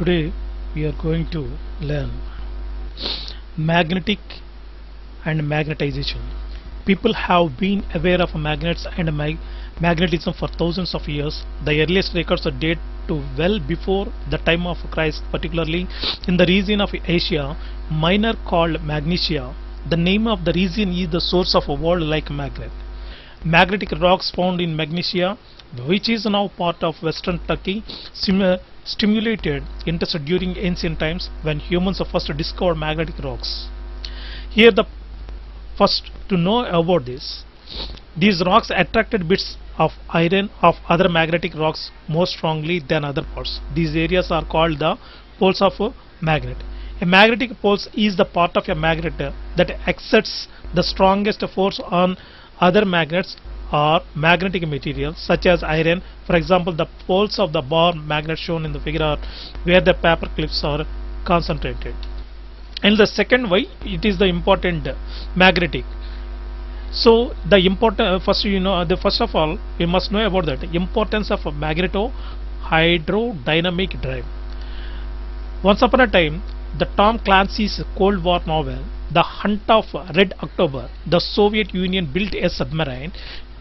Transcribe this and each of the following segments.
Today we are going to learn magnetic and magnetization. People have been aware of magnets and magnetism for thousands of years. The earliest records date to well before the time of Christ, particularly in the region of Asia Minor called Magnesia. The name of the region is the source of a world-like magnet. Magnetic rocks found in Magnesia, which is now part of western Turkey, stimulated interest during ancient times when humans first discovered magnetic rocks. Here the first to know about this. These rocks attracted bits of iron of other magnetic rocks more strongly than other parts. These areas are called the poles of a magnet. A magnetic pole is the part of a magnet that exerts the strongest force on other magnets or magnetic materials such as iron. For example, the poles of the bar magnet shown in the figure are where the paper clips are concentrated. And the second why it is the important magnetic. So the important first of all we must know about that importance of a Magneto hydrodynamic drive. Once upon a time, the Tom Clancy's Cold War novel, The Hunt of Red October, the Soviet Union built a submarine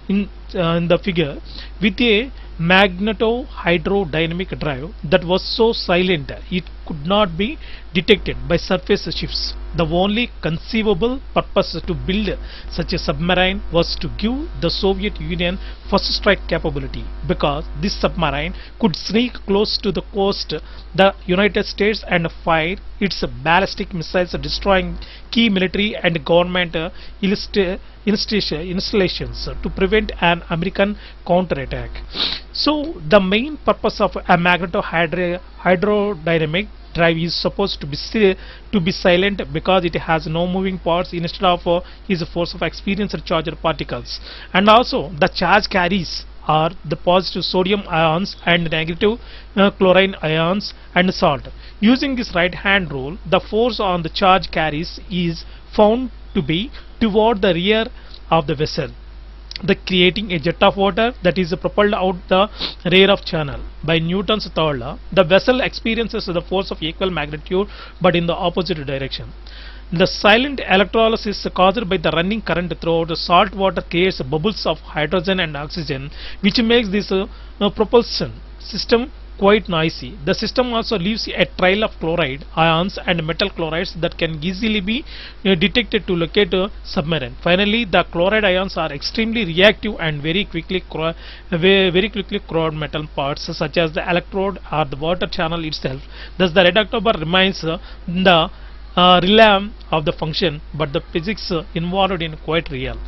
in the figure with a Magneto hydrodynamic drive that was so silent it could not be detected by surface ships. The only conceivable purpose to build such a submarine was to give the Soviet Union first strike capability, because this submarine could sneak close to the coast the United States and fire its ballistic missiles, destroying key military and government installations to prevent an American counterattack. So the main purpose of a Magneto hydrodynamic drive is supposed to be silent because it has no moving parts instead of its force of experienced charged particles, and also the charge carries are the positive sodium ions and negative chlorine ions and salt. Using this right hand rule, the force on the charge carries is found to be toward the rear of the vessel, creating a jet of water that is propelled out the rear of channel. By Newton's third law, the vessel experiences the force of equal magnitude but in the opposite direction. The silent electrolysis caused by the running current throughout the salt water creates bubbles of hydrogen and oxygen, which makes this propulsion system quite noisy. The system also leaves a trail of chloride ions and metal chlorides that can easily be detected to locate a submarine. Finally, the chloride ions are extremely reactive and very quickly corrode metal parts such as the electrode or the water channel itself. Thus, the Red October remains the realm of the function, but the physics involved in quite real.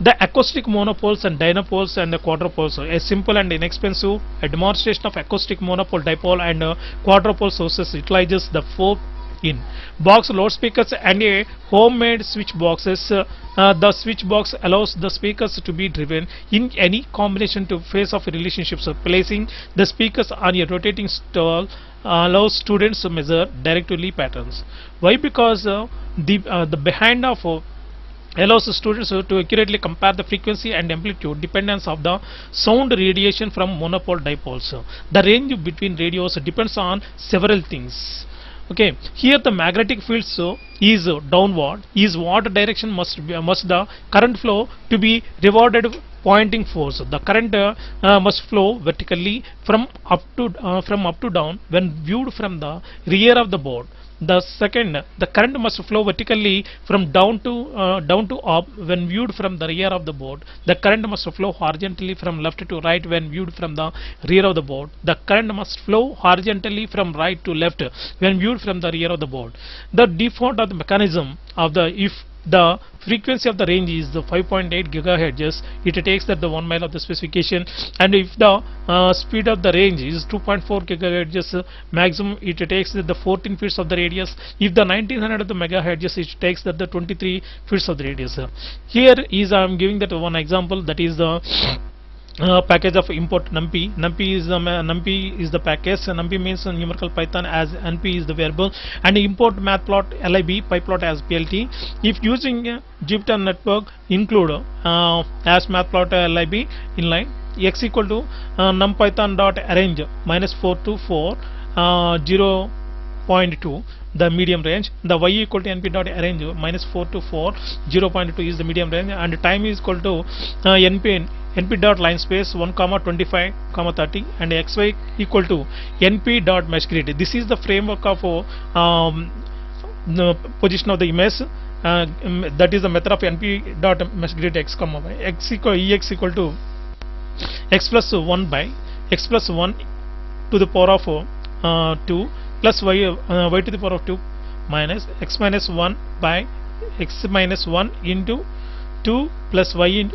The acoustic monopoles and dipoles and the quadrupoles. A simple and inexpensive demonstration of acoustic monopole, dipole and quadrupole sources utilizes the 4-in box loudspeakers and a homemade switch boxes. The switch box allows the speakers to be driven in any combination to phase of relationships. Placing the speakers on a rotating stall allows students to measure directly patterns. Why? Because the behind of allows students to accurately compare the frequency and amplitude dependence of the sound radiation from monopole dipoles. The range between radios depends on several things. Okay, here the magnetic field is downward. Is what direction must the current flow to be rewarded pointing force. The current must flow vertically from up to down when viewed from the rear of the board. The current must flow vertically from down to up when viewed from the rear of the board. The current must flow horizontally from left to right when viewed from the rear of the board. The current must flow horizontally from right to left when viewed from the rear of the board. The default of the mechanism of if the frequency of the range is the 5.8 gigahertz, it takes that the 1 mile of the specification, and if the speed of the range is 2.4 gigahertz maximum, it takes that the 14 feet of the radius. If the 1900 of the megahertz, it takes that the 23 feet of the radius. Here is I am giving that one example, that is the package of import numpy. Numpy is the package. Numpy means numerical Python, as np is the variable, and import matplot lib pyplot as plt. If using Jupyter network, include as matplot lib inline x equal to numpython dot arrange -4 to 4 0.2 the medium range. The y equal to np dot arrange minus 4 to 4, 0.2 is the medium range, and time is equal to np dot line space 1 comma 25 comma 30, and xy equal to np dot mesh grid. This is the framework of the position of the image. That is the method of np dot mesh grid x comma y. Ex equal to x plus 1 by x plus 1 to the power of 2 plus y to the power of 2 minus x minus 1 by x minus 1 into 2 plus y in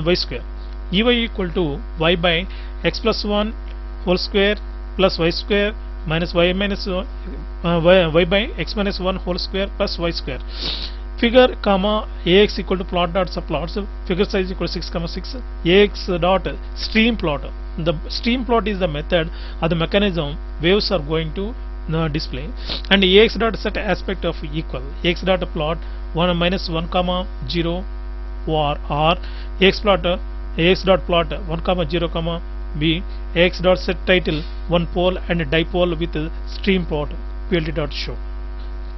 y square. Ey equal to y by x plus 1 whole square plus y square minus y minus y by x minus 1 whole square plus y square. Figure comma ax equal to plot dot subplots. Figure size equal to 6 comma 6. Ax dot stream plot. The stream plot is the method or the mechanism waves are going to display, and ax dot set aspect of equal. Ax dot plot 1 minus 1 comma 0 or ax dot plot 1 comma 0 comma b. Ax dot set title one pole and dipole with stream plot plt dot show.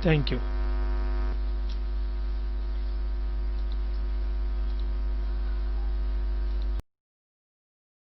Thank you.